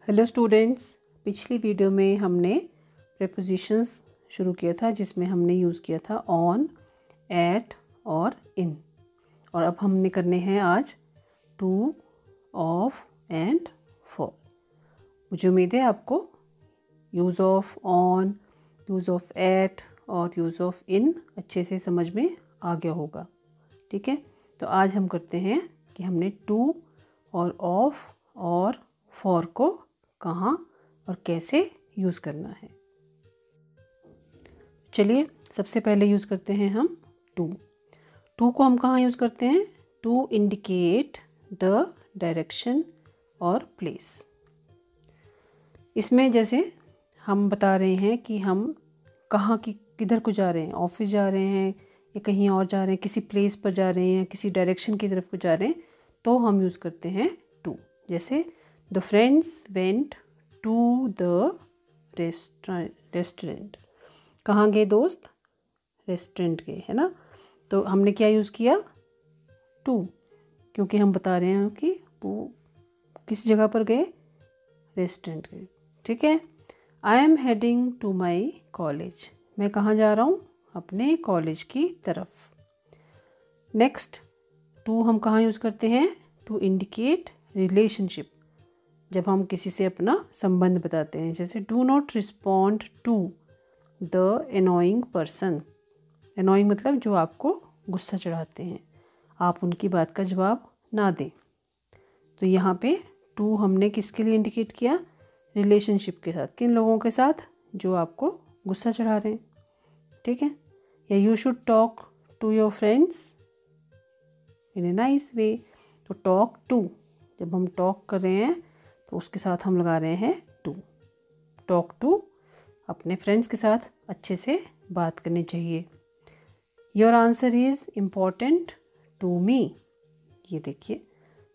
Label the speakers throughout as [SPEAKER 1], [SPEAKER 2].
[SPEAKER 1] Hello students, पिछली video में हमने प्रेपोजिशंस शुरू किया था जिसमें हमने यूज़ किया था ऑन, एट और इन। और अब हमने करने हैं आज टू, ऑफ एंड फॉर। मुझे उम्मीद है आपको use of on, use of at और यूज़ ऑफ इन अच्छे से समझ में आ गया होगा। ठीक है, तो आज हम करते हैं कि हमने टू और ऑफ और फॉर को कहाँ और कैसे यूज़ करना है। चलिए सबसे पहले यूज़ करते हैं हम टू। टू को हम कहाँ यूज़ करते हैं? टू इंडिकेट द डायरेक्शन और प्लेस। इसमें जैसे हम बता रहे हैं कि हम कहाँ की किधर को जा रहे हैं, ऑफिस जा रहे हैं या कहीं और जा रहे हैं, किसी प्लेस पर जा रहे हैं, किसी डायरेक्शन की तरफ को जा रहे हैं, तो हम यूज़ करते हैं टू। जैसे the friends went to the restaurant. कहाँ गए दोस्त? रेस्टोरेंट गए, है ना। तो हमने क्या यूज़ किया? टू, क्योंकि हम बता रहे हैं कि वो किस जगह पर गए? रेस्टोरेंट गए। ठीक है। I am heading to my college. मैं कहाँ जा रहा हूँ? अपने कॉलेज की तरफ। नेक्स्ट, टू हम कहाँ यूज़ करते हैं? To indicate relationship. जब हम किसी से अपना संबंध बताते हैं, जैसे do not respond to the annoying person. Annoying मतलब जो आपको गुस्सा चढ़ाते हैं, आप उनकी बात का जवाब ना दें। तो यहाँ पे टू हमने किसके लिए इंडिकेट किया? रिलेशनशिप के साथ। किन लोगों के साथ? जो आपको गुस्सा चढ़ा रहे हैं। ठीक है। या you should talk to your friends in a nice way. तो टॉक टू, जब हम टॉक कर रहे हैं तो उसके साथ हम लगा रहे हैं टू। टॉक टू, अपने फ्रेंड्स के साथ अच्छे से बात करनी चाहिए। Your answer is important to me. ये देखिए,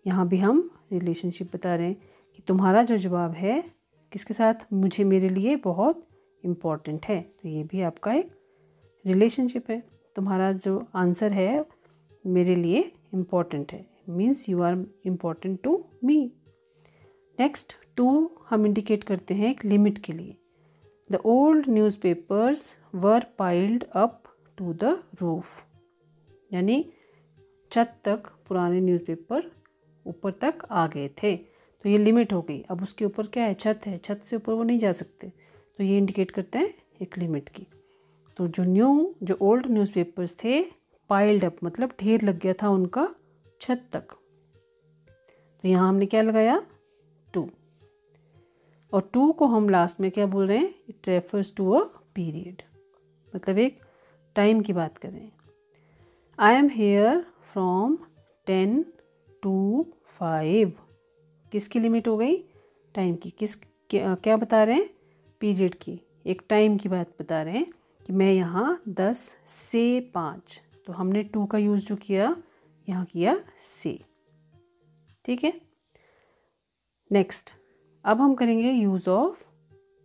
[SPEAKER 1] यहाँ भी हम रिलेशनशिप बता रहे हैं कि तुम्हारा जो जवाब है किसके साथ? मुझे, मेरे लिए बहुत इम्पॉर्टेंट है। तो ये भी आपका एक रिलेशनशिप है। तुम्हारा जो आंसर है मेरे लिए इम्पॉर्टेंट है, means you are important to me. Next, to हम इंडिकेट करते हैं एक लिमिट के लिए। The old newspapers were piled up to the roof. यानी छत तक पुराने न्यूज़पेपर ऊपर तक आ गए थे, तो ये लिमिट हो गई। अब उसके ऊपर क्या है? छत है, छत से ऊपर वो नहीं जा सकते, तो ये इंडिकेट करते हैं एक लिमिट की। तो जो ओल्ड न्यूज़पेपर्स थे, पाइल्ड अप मतलब ढेर लग गया था उनका छत तक। तो यहाँ हमने क्या लगाया? टू। और टू को हम लास्ट में क्या बोल रहे हैं? It refers to a period, मतलब एक टाइम की बात कर रहे हैं। I am here from 10 to 5। किसकी लिमिट हो गई? टाइम की। क्या बता रहे हैं? पीरियड की, एक टाइम की बात बता रहे हैं कि मैं यहाँ 10 से 5। तो हमने टू का यूज़ जो किया यहाँ किया से। ठीक है। नेक्स्ट, अब हम करेंगे use of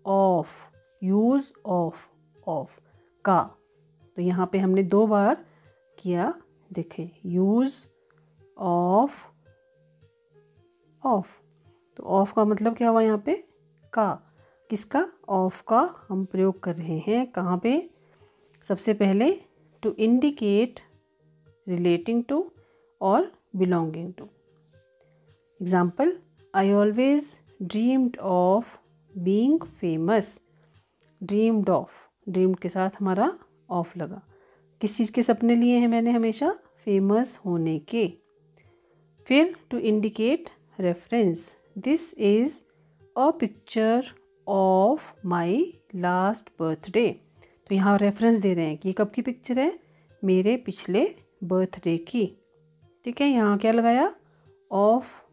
[SPEAKER 1] of. Use of of का, तो यहाँ पे हमने 2 बार किया। देखें, यूज़ ऑफ ऑफ। तो ऑफ का मतलब क्या हुआ यहाँ पे? का। किसका? ऑफ का हम प्रयोग कर रहे हैं कहाँ पे? सबसे पहले टू इंडिकेट रिलेटिंग टू और belonging to. Example, I always dreamed of being famous. Dreamed of, dreamed के साथ हमारा ऑफ लगा। किस चीज़ के सपने लिए हैं मैंने? हमेशा फेमस होने के। फिर to indicate reference, this is a picture of my last birthday. तो यहाँ रेफरेंस दे रहे हैं कि ये कब की पिक्चर है? मेरे पिछले बर्थडे की। ठीक है, यहाँ क्या लगाया? Of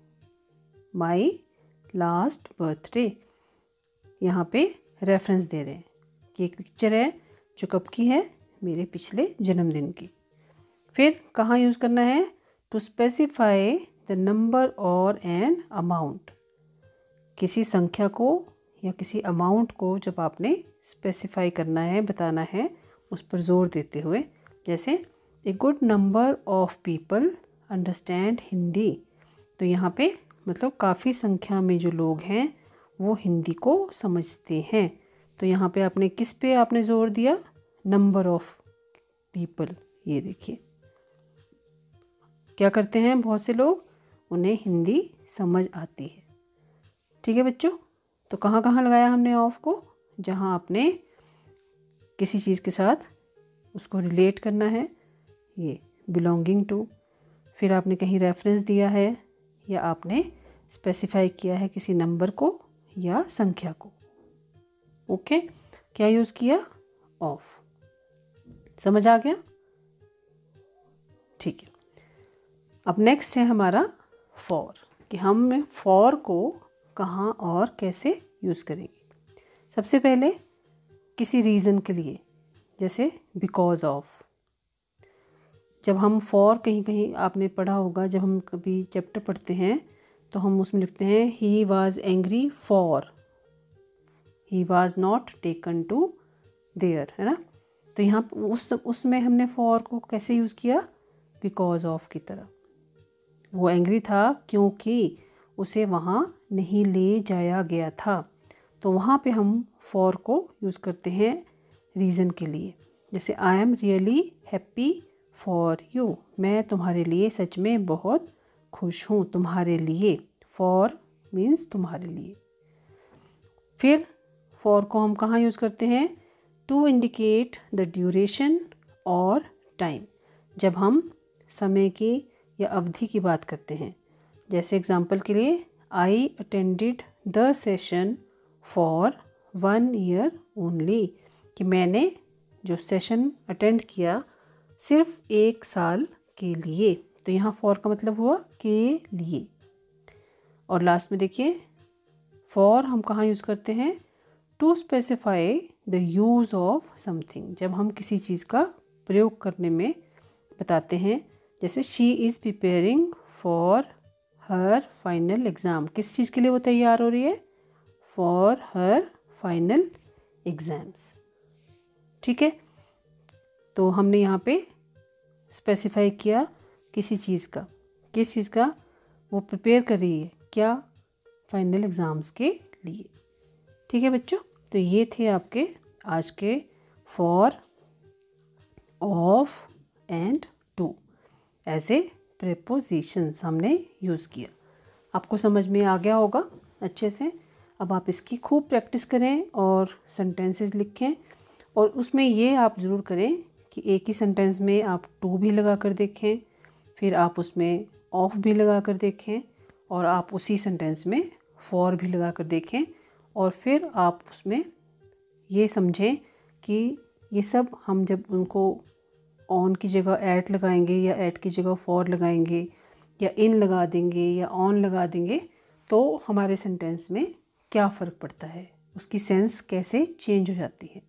[SPEAKER 1] my last birthday. यहाँ पे रेफरेंस दे रहे हैं कि एक पिक्चर है जो कब की है? मेरे पिछले जन्मदिन की। फिर कहाँ यूज़ करना है? टू स्पेसिफाई द नंबर और एन अमाउंट। किसी संख्या को या किसी अमाउंट को जब आपने स्पेसिफाई करना है, बताना है, उस पर जोर देते हुए, जैसे a good number of people understand Hindi. तो यहाँ पे मतलब काफ़ी संख्या में जो लोग हैं वो हिंदी को समझते हैं। तो यहाँ पे आपने किस पे आपने जोर दिया? Number of people. ये देखिए क्या करते हैं बहुत से लोग, उन्हें हिंदी समझ आती है। ठीक है बच्चों, तो कहाँ कहाँ लगाया हमने ऑफ को? जहाँ आपने किसी चीज़ के साथ उसको रिलेट करना है, ये बिलोंगिंग टू, फिर आपने कहीं रेफरेंस दिया है या आपने स्पेसिफाई किया है किसी नंबर को या संख्या को। ओके, क्या यूज़ किया? ऑफ। समझ आ गया? ठीक है। अब नेक्स्ट है हमारा फॉर, कि हम फॉर को कहाँ और कैसे यूज़ करेंगे। सबसे पहले किसी रीज़न के लिए, जैसे बिकॉज ऑफ। जब हम फॉर कहीं कहीं आपने पढ़ा होगा, जब हम कभी चैप्टर पढ़ते हैं तो हम उसमें लिखते हैं he was angry for he was not taken to there, है ना। तो यहाँ उसमें हमने फॉर को कैसे यूज़ किया? बिकॉज ऑफ की तरह। वो एंग्री था क्योंकि उसे वहाँ नहीं ले जाया गया था। तो वहाँ पे हम फॉर को यूज़ करते हैं रीज़न के लिए। जैसे I am really happy for you, मैं तुम्हारे लिए सच में बहुत खुश हूँ। तुम्हारे लिए, फॉर मीन्स तुम्हारे लिए। फिर फॉर को हम कहाँ यूज़ करते हैं? टू इंडिकेट द ड्यूरेशन और टाइम, जब हम समय की या अवधि की बात करते हैं। जैसे एग्जाम्पल के लिए, I attended the session for 1 year only, कि मैंने जो सेशन अटेंड किया सिर्फ 1 साल के लिए। तो यहाँ फॉर का मतलब हुआ के लिए। और लास्ट में देखिए, फॉर हम कहाँ यूज़ करते हैं? To specify the use of something, जब हम किसी चीज़ का प्रयोग करने में बताते हैं। जैसे she is preparing for her final exam, किस चीज़ के लिए वो तैयार हो रही है? For her final exams. ठीक है, तो हमने यहाँ पे स्पेसिफाई किया किसी चीज़ का, किस चीज़ का? वो प्रिपेयर कर रही है, क्या? फाइनल एग्ज़ाम्स के लिए। ठीक है बच्चों, तो ये थे आपके आज के for, of and to as a prepositions हमने यूज़ किया। आपको समझ में आ गया होगा अच्छे से। अब आप इसकी खूब प्रैक्टिस करें और सेंटेंसेस लिखें, और उसमें ये आप ज़रूर करें कि एक ही सेंटेंस में आप टू भी लगा कर देखें, फिर आप उसमें ऑफ भी लगा कर देखें, और आप उसी सेंटेंस में फॉर भी लगा कर देखें, और फिर आप उसमें ये समझें कि ये सब हम जब उनको ऑन की जगह ऐट लगाएंगे या ऐट की जगह फॉर लगाएंगे या इन लगा देंगे या ऑन लगा देंगे, तो हमारे सेंटेंस में क्या फ़र्क पड़ता है, उसकी सेंस कैसे चेंज हो जाती है।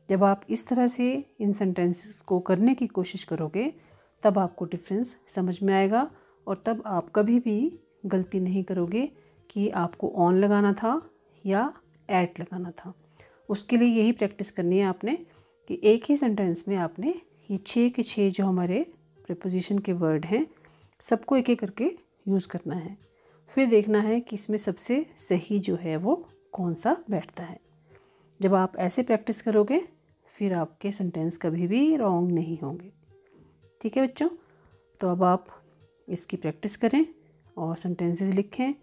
[SPEAKER 1] जब आप इस तरह से इन सेंटेंसेस को करने की कोशिश करोगे तब आपको डिफरेंस समझ में आएगा, और तब आप कभी भी गलती नहीं करोगे कि आपको ऑन लगाना था या ऐट लगाना था। उसके लिए यही प्रैक्टिस करनी है आपने कि एक ही सेंटेंस में आपने ये 6 के 6 जो हमारे प्रीपोजिशन के वर्ड हैं सबको एक एक करके यूज़ करना है। फिर देखना है कि इसमें सबसे सही जो है वो कौन सा बैठता है। जब आप ऐसे प्रैक्टिस करोगे फिर आपके सेंटेंस कभी भी रॉन्ग नहीं होंगे। ठीक है बच्चों, तो अब आप इसकी प्रैक्टिस करें और सेंटेंसेस लिखें,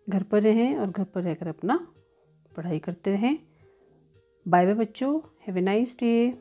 [SPEAKER 1] घर पर रहें और घर पर रहकर अपना पढ़ाई करते रहें। बाय बाय बच्चों, हैव ए नाइस डे।